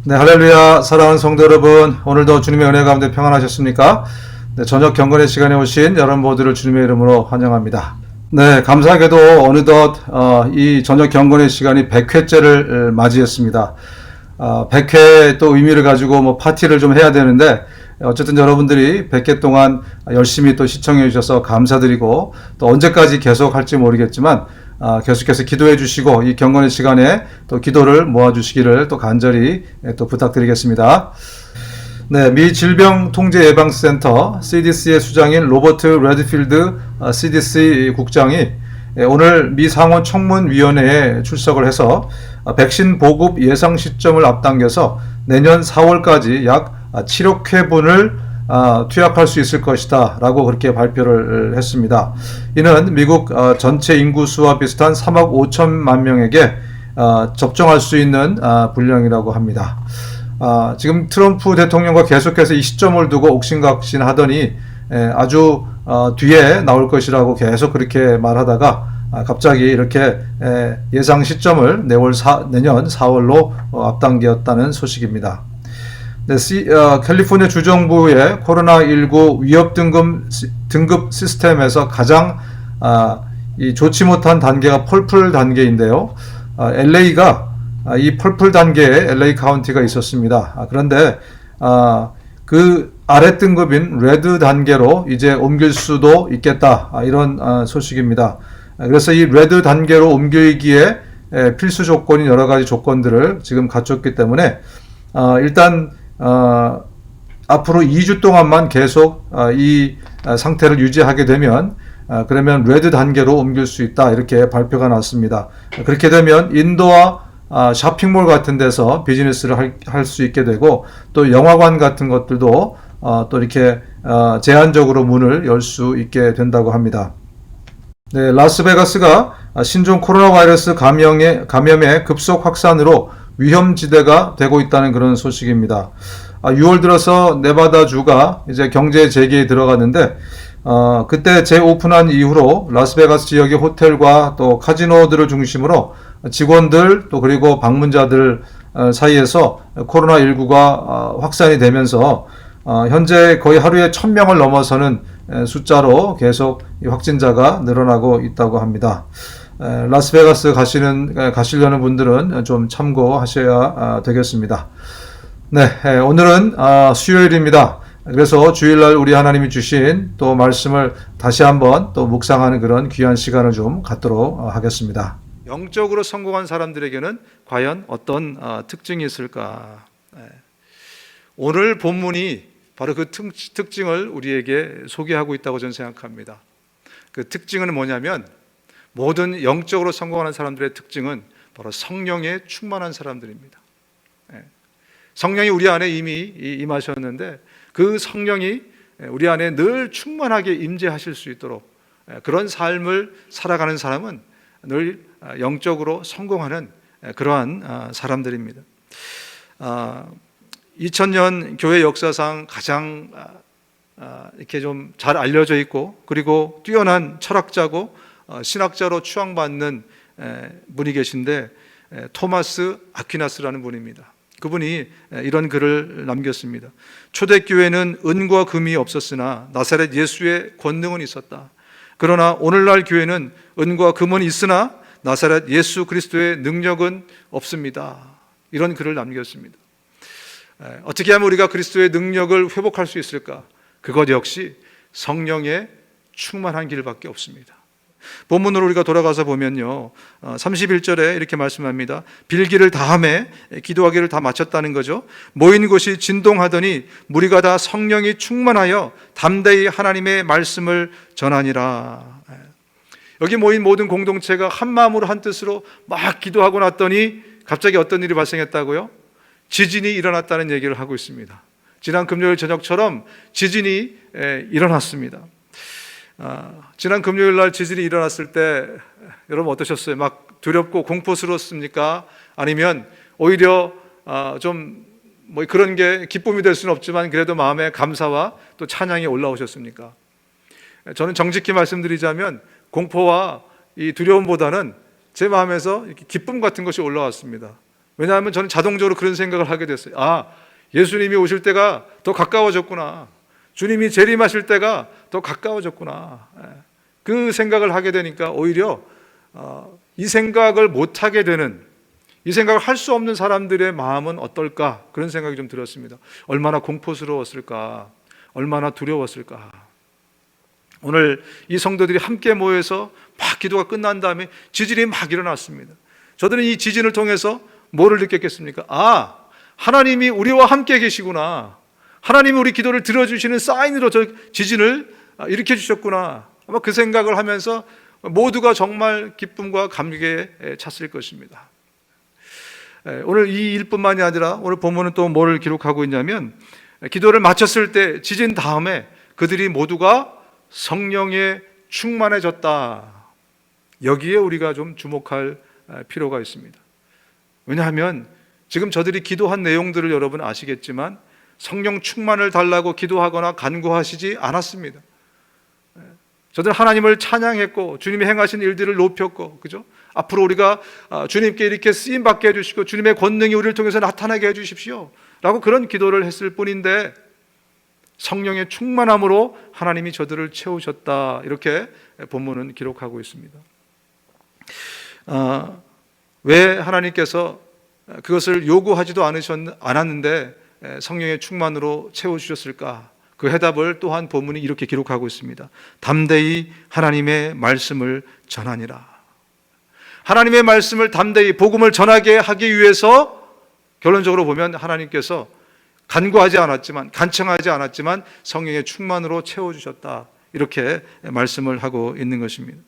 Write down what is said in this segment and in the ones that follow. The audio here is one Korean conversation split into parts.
네, 할렐루야. 사랑하는 성도 여러분, 오늘도 주님의 은혜 가운데 평안하셨습니까? 네, 저녁 경건의 시간에 오신 여러분 모두를 주님의 이름으로 환영합니다. 네, 감사하게도 어느덧 이 저녁 경건의 시간이 100회째를 맞이했습니다. 100회 또 의미를 가지고 뭐 파티를 좀 해야 되는데, 어쨌든 여러분들이 100회 동안 열심히 또 시청해 주셔서 감사드리고, 또 언제까지 계속 할지 모르겠지만 계속해서 기도해 주시고 이 경건의 시간에 또 기도를 모아 주시기를 또 간절히 또 부탁드리겠습니다. 네, 미 질병통제예방센터 CDC의 수장인 로버트 레드필드 CDC 국장이 오늘 미 상원 청문위원회에 출석을 해서 백신 보급 예상 시점을 앞당겨서 내년 4월까지 약 7억 회분을 투약할 수 있을 것이다 라고 그렇게 발표를 했습니다. 이는 미국 전체 인구수와 비슷한 3억 5천만 명에게 접종할 수 있는 분량이라고 합니다. 지금 트럼프 대통령과 계속해서 이 시점을 두고 옥신각신 하더니 아주 뒤에 나올 것이라고 계속 그렇게 말하다가 갑자기 이렇게 예상 시점을 내년 4월로 앞당겼다는 소식입니다. 네, 캘리포니아 주정부의 코로나19 위협 등급 시스템에서 가장 이 좋지 못한 단계가 펄플 단계인데요. LA가 이 펄플 단계에 LA 카운티가 있었습니다. 그런데 그 아래 등급인 레드 단계로 이제 옮길 수도 있겠다, 이런 소식입니다. 그래서 이 레드 단계로 옮기기에 필수 조건인 여러 가지 조건들을 지금 갖췄기 때문에 일단 앞으로 2주 동안만 계속 이 상태를 유지하게 되면 그러면 레드 단계로 옮길 수 있다, 이렇게 발표가 났습니다. 그렇게 되면 인도와 쇼핑몰 같은 데서 비즈니스를 할 수 있게 되고, 또 영화관 같은 것들도 또 이렇게 제한적으로 문을 열 수 있게 된다고 합니다. 네, 라스베가스가 신종 코로나 바이러스 감염의 급속 확산으로 위험지대가 되고 있다는 그런 소식입니다. 6월 들어서 네바다주가 이제 경제 재개에 들어갔는데, 그때 재오픈한 이후로 라스베가스 지역의 호텔과 또 카지노들을 중심으로 직원들 또 그리고 방문자들 사이에서 코로나19가 확산이 되면서 현재 거의 하루에 1000명을 넘어서는 숫자로 계속 확진자가 늘어나고 있다고 합니다. 라스베가스 가시려는 분들은 좀 참고하셔야 되겠습니다. 네, 오늘은 수요일입니다. 그래서 주일날 우리 하나님이 주신 또 말씀을 다시 한번 또 묵상하는 그런 귀한 시간을 좀 갖도록 하겠습니다. 영적으로 성공한 사람들에게는 과연 어떤 특징이 있을까? 오늘 본문이 바로 그 특징을 우리에게 소개하고 있다고 저는 생각합니다. 그 특징은 뭐냐면, 모든 영적으로 성공하는 사람들의 특징은 바로 성령에 충만한 사람들입니다. 성령이 우리 안에 이미 임하셨는데 그 성령이 우리 안에 늘 충만하게 임재하실 수 있도록 그런 삶을 살아가는 사람은 늘 영적으로 성공하는 그러한 사람들입니다. 2000년 교회 역사상 가장 이렇게 좀 잘 알려져 있고, 그리고 뛰어난 철학자고 신학자로 추앙받는 분이 계신데, 토마스 아퀴나스라는 분입니다. 그분이 이런 글을 남겼습니다. 초대교회는 은과 금이 없었으나 나사렛 예수의 권능은 있었다. 그러나 오늘날 교회는 은과 금은 있으나 나사렛 예수 그리스도의 능력은 없습니다. 이런 글을 남겼습니다. 어떻게 하면 우리가 그리스도의 능력을 회복할 수 있을까? 그것 역시 성령의 충만한 길밖에 없습니다. 본문으로 우리가 돌아가서 보면요, 31절에 이렇게 말씀합니다. 빌기를 다하매 기도하기를 다 마쳤다는 거죠. 모인 곳이 진동하더니 무리가 다 성령이 충만하여 담대히 하나님의 말씀을 전하니라. 여기 모인 모든 공동체가 한 마음으로 한 뜻으로 막 기도하고 났더니 갑자기 어떤 일이 발생했다고요? 지진이 일어났다는 얘기를 하고 있습니다. 지난 금요일 저녁처럼 지진이 일어났습니다. 지난 금요일 날 지진이 일어났을 때 여러분 어떠셨어요? 막 두렵고 공포스러웠습니까? 아니면 오히려 좀 뭐 그런 게 기쁨이 될 수는 없지만 그래도 마음에 감사와 또 찬양이 올라오셨습니까? 저는 정직히 말씀드리자면 공포와 이 두려움보다는 제 마음에서 기쁨 같은 것이 올라왔습니다. 왜냐하면 저는 자동적으로 그런 생각을 하게 됐어요. 아, 예수님이 오실 때가 더 가까워졌구나. 주님이 재림하실 때가 더 가까워졌구나. 그 생각을 하게 되니까 오히려 이 생각을 못하게 되는, 이 생각을 할 수 없는 사람들의 마음은 어떨까, 그런 생각이 좀 들었습니다. 얼마나 공포스러웠을까, 얼마나 두려웠을까. 오늘 이 성도들이 함께 모여서 막 기도가 끝난 다음에 지진이 막 일어났습니다. 저들은 이 지진을 통해서 뭐를 느꼈겠습니까? 아, 하나님이 우리와 함께 계시구나. 하나님이 우리 기도를 들어주시는 사인으로 저 지진을 일으켜 주셨구나. 아마 그 생각을 하면서 모두가 정말 기쁨과 감격에 찼을 것입니다. 오늘 이 일뿐만이 아니라 오늘 본문은 또 뭐를 기록하고 있냐면, 기도를 마쳤을 때 지진 다음에 그들이 모두가 성령에 충만해졌다. 여기에 우리가 좀 주목할 필요가 있습니다. 왜냐하면 지금 저들이 기도한 내용들을 여러분 아시겠지만 성령 충만을 달라고 기도하거나 간구하시지 않았습니다. 저들 하나님을 찬양했고 주님이 행하신 일들을 높였고, 그죠? 앞으로 우리가 주님께 이렇게 쓰임 받게 해주시고 주님의 권능이 우리를 통해서 나타나게 해주십시오 라고 그런 기도를 했을 뿐인데, 성령의 충만함으로 하나님이 저들을 채우셨다, 이렇게 본문은 기록하고 있습니다. 왜 하나님께서 그것을 요구하지도 않았는데 성령의 충만으로 채워주셨을까? 그 해답을 또한 본문이 이렇게 기록하고 있습니다. 담대히 하나님의 말씀을 전하니라. 하나님의 말씀을 담대히 복음을 전하게 하기 위해서 결론적으로 보면 하나님께서 간구하지 않았지만, 간청하지 않았지만 성령의 충만으로 채워주셨다, 이렇게 말씀을 하고 있는 것입니다.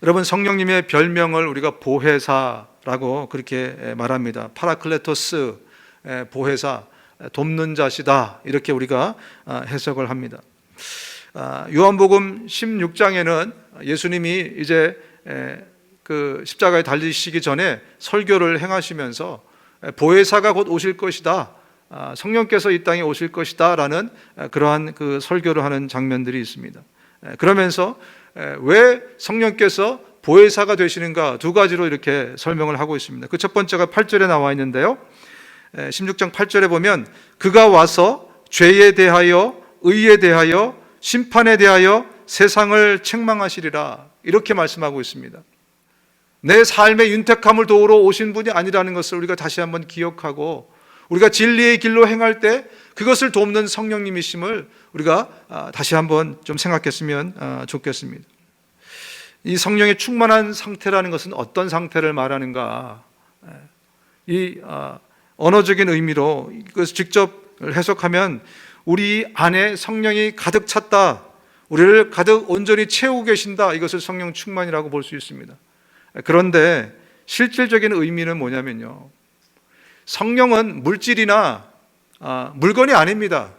여러분, 성령님의 별명을 우리가 보혜사라고 그렇게 말합니다. 파라클레토스, 보혜사, 돕는 자시다, 이렇게 우리가 해석을 합니다. 요한복음 16장에는 예수님이 이제 그 십자가에 달리시기 전에 설교를 행하시면서 보혜사가 곧 오실 것이다, 성령께서 이 땅에 오실 것이다 라는 그러한 그 설교를 하는 장면들이 있습니다. 그러면서 왜 성령께서 보혜사가 되시는가, 두 가지로 이렇게 설명을 하고 있습니다. 그 첫 번째가 8절에 나와 있는데요, 16장 8절에 보면 그가 와서 죄에 대하여, 의에 대하여, 심판에 대하여 세상을 책망하시리라, 이렇게 말씀하고 있습니다. 내 삶의 윤택함을 도우러 오신 분이 아니라는 것을 우리가 다시 한번 기억하고, 우리가 진리의 길로 행할 때 그것을 돕는 성령님이심을 우리가 다시 한번 좀 생각했으면 좋겠습니다. 이 성령의 충만한 상태라는 것은 어떤 상태를 말하는가? 이 언어적인 의미로 이것을 직접 해석하면 우리 안에 성령이 가득 찼다, 우리를 가득 온전히 채우고 계신다, 이것을 성령 충만이라고 볼 수 있습니다. 그런데 실질적인 의미는 뭐냐면요, 성령은 물질이나 물건이 아닙니다.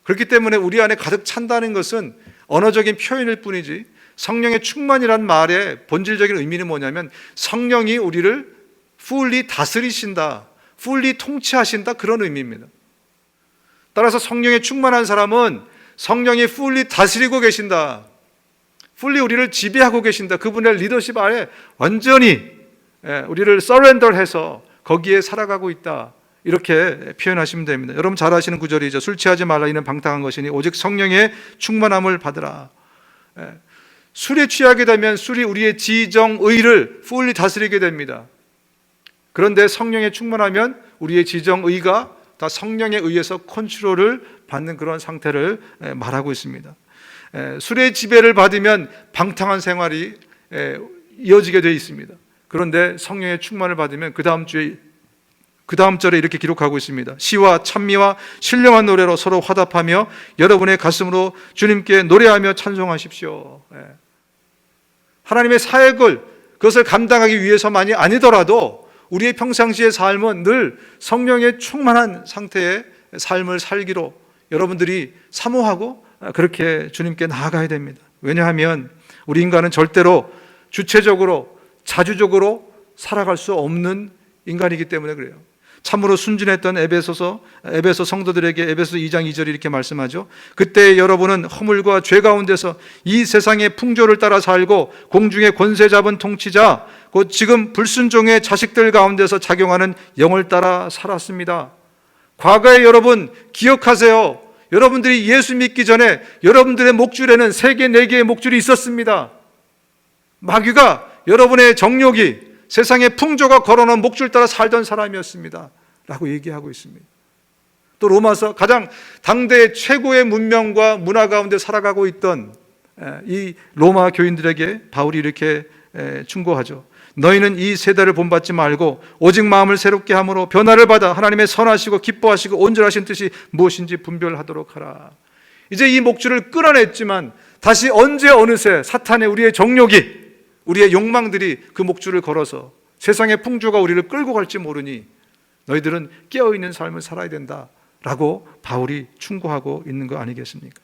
그렇기 때문에 우리 안에 가득 찬다는 것은 언어적인 표현일 뿐이지, 성령의 충만이란 말의 본질적인 의미는 뭐냐면 성령이 우리를 fully 다스리신다, fully 통치하신다, 그런 의미입니다. 따라서 성령의 충만한 사람은 성령이 fully 다스리고 계신다, fully 우리를 지배하고 계신다, 그분의 리더십 아래 완전히 우리를 surrender해서 거기에 살아가고 있다, 이렇게 표현하시면 됩니다. 여러분 잘 아시는 구절이죠. 술 취하지 말라, 이는 방탕한 것이니 오직 성령의 충만함을 받으라. 술에 취하게 되면 술이 우리의 지정의를 fully 다스리게 됩니다. 그런데 성령에 충만하면 우리의 지정의가 다 성령에 의해서 컨트롤을 받는 그런 상태를 말하고 있습니다. 술의 지배를 받으면 방탕한 생활이 이어지게 되어 있습니다. 그런데 성령의 충만을 받으면 그 다음 절에 이렇게 기록하고 있습니다. 시와 찬미와 신령한 노래로 서로 화답하며 여러분의 가슴으로 주님께 노래하며 찬송하십시오. 하나님의 사역을, 그것을 감당하기 위해서만이 아니더라도 우리의 평상시의 삶은 늘 성령의 충만한 상태의 삶을 살기로 여러분들이 사모하고 그렇게 주님께 나아가야 됩니다. 왜냐하면 우리 인간은 절대로 주체적으로, 자주적으로 살아갈 수 없는 인간이기 때문에 그래요. 참으로 순진했던 에베소 성도들에게 에베소 2장 2절이 이렇게 말씀하죠. 그때 여러분은 허물과 죄 가운데서 이 세상의 풍조를 따라 살고 공중의 권세 잡은 통치자 곧 지금 불순종의 자식들 가운데서 작용하는 영을 따라 살았습니다. 과거에 여러분 기억하세요. 여러분들이 예수 믿기 전에 여러분들의 목줄에는 3개, 4개의 목줄이 있었습니다. 마귀가 여러분의 정욕이 세상의 풍조가 걸어놓은 목줄 따라 살던 사람이었습니다 라고 얘기하고 있습니다. 또 로마서 가장 당대 최고의 문명과 문화 가운데 살아가고 있던 이 로마 교인들에게 바울이 이렇게 충고하죠. 너희는 이 세대를 본받지 말고 오직 마음을 새롭게 함으로 변화를 받아 하나님의 선하시고 기뻐하시고 온전하신 뜻이 무엇인지 분별하도록 하라. 이제 이 목줄을 끌어냈지만 다시 언제 어느새 사탄의 우리의 정욕이 우리의 욕망들이 그 목줄을 걸어서 세상의 풍조가 우리를 끌고 갈지 모르니 너희들은 깨어있는 삶을 살아야 된다라고 바울이 충고하고 있는 거 아니겠습니까?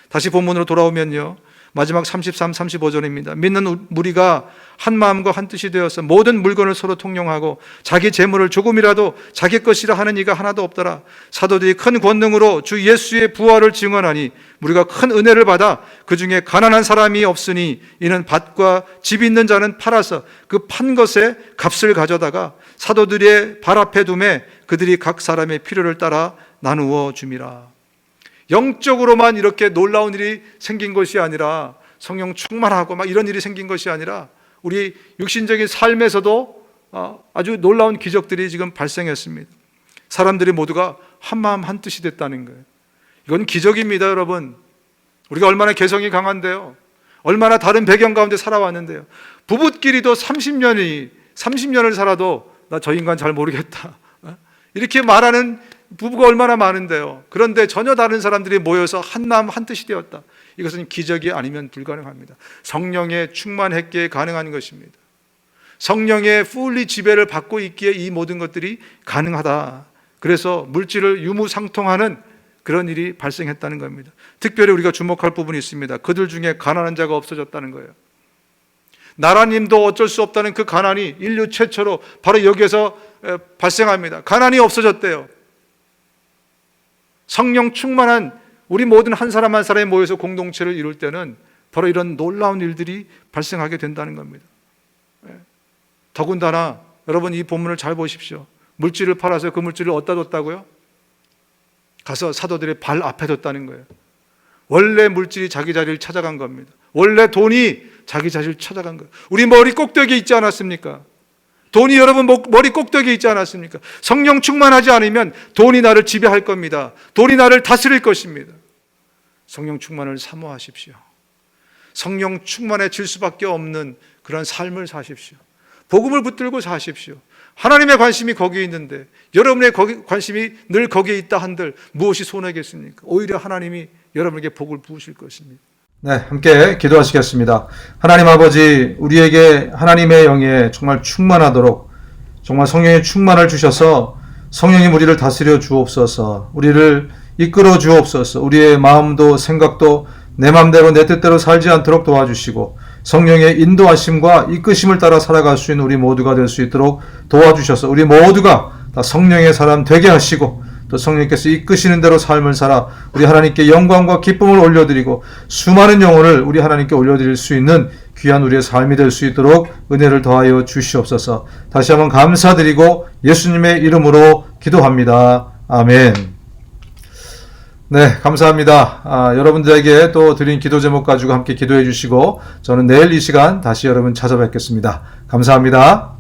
다시 본문으로 돌아오면요, 마지막 33, 35절입니다. 믿는 무리가 한 마음과 한 뜻이 되어서 모든 물건을 서로 통용하고 자기 재물을 조금이라도 자기 것이라 하는 이가 하나도 없더라. 사도들이 큰 권능으로 주 예수의 부활을 증언하니 우리가 큰 은혜를 받아 그 중에 가난한 사람이 없으니 이는 밭과 집 있는 자는 팔아서 그 판 것의 값을 가져다가 사도들의 발 앞에 두매 그들이 각 사람의 필요를 따라 나누어 줌이라. 영적으로만 이렇게 놀라운 일이 생긴 것이 아니라 성령 충만하고 막 이런 일이 생긴 것이 아니라 우리 육신적인 삶에서도 아주 놀라운 기적들이 지금 발생했습니다. 사람들이 모두가 한마음 한뜻이 됐다는 거예요. 이건 기적입니다, 여러분. 우리가 얼마나 개성이 강한데요, 얼마나 다른 배경 가운데 살아왔는데요. 부부끼리도 30년을 살아도 나 저 인간 잘 모르겠다 이렇게 말하는 부부가 얼마나 많은데요. 그런데 전혀 다른 사람들이 모여서 한 마음 한 뜻이 되었다. 이것은 기적이 아니면 불가능합니다. 성령의 충만했기에 가능한 것입니다. 성령의 풀리 지배를 받고 있기에 이 모든 것들이 가능하다. 그래서 물질을 유무상통하는 그런 일이 발생했다는 겁니다. 특별히 우리가 주목할 부분이 있습니다. 그들 중에 가난한 자가 없어졌다는 거예요. 나라님도 어쩔 수 없다는 그 가난이 인류 최초로 바로 여기에서 발생합니다. 가난이 없어졌대요. 성령 충만한 우리 모든 한 사람 한 사람이 모여서 공동체를 이룰 때는 바로 이런 놀라운 일들이 발생하게 된다는 겁니다. 더군다나 여러분 이 본문을 잘 보십시오. 물질을 팔아서 그 물질을 어디다 뒀다고요? 가서 사도들의 발 앞에 뒀다는 거예요. 원래 물질이 자기 자리를 찾아간 겁니다. 원래 돈이 자기 자리를 찾아간 거예요. 우리 머리 꼭대기에 있지 않았습니까? 돈이 여러분 머리 꼭대기에 있지 않았습니까? 성령 충만하지 않으면 돈이 나를 지배할 겁니다. 돈이 나를 다스릴 것입니다. 성령 충만을 사모하십시오. 성령 충만해질 수밖에 없는 그런 삶을 사십시오. 복음을 붙들고 사십시오. 하나님의 관심이 거기에 있는데 여러분의 관심이 늘 거기에 있다 한들 무엇이 손해겠습니까? 오히려 하나님이 여러분에게 복을 부으실 것입니다. 네, 함께 기도하시겠습니다. 하나님 아버지, 우리에게 하나님의 영에 정말 충만하도록 정말 성령의 충만을 주셔서 성령이 우리를 다스려 주옵소서, 우리를 이끌어 주옵소서, 우리의 마음도 생각도 내 마음대로 내 뜻대로 살지 않도록 도와주시고 성령의 인도하심과 이끄심을 따라 살아갈 수 있는 우리 모두가 될 수 있도록 도와주셔서 우리 모두가 다 성령의 사람 되게 하시고 또 성령께서 이끄시는 대로 삶을 살아 우리 하나님께 영광과 기쁨을 올려드리고 수많은 영혼을 우리 하나님께 올려드릴 수 있는 귀한 우리의 삶이 될 수 있도록 은혜를 더하여 주시옵소서. 다시 한번 감사드리고 예수님의 이름으로 기도합니다. 아멘. 네, 감사합니다. 여러분들에게 또 드린 기도 제목 가지고 함께 기도해 주시고 저는 내일 이 시간 다시 여러분 찾아뵙겠습니다. 감사합니다.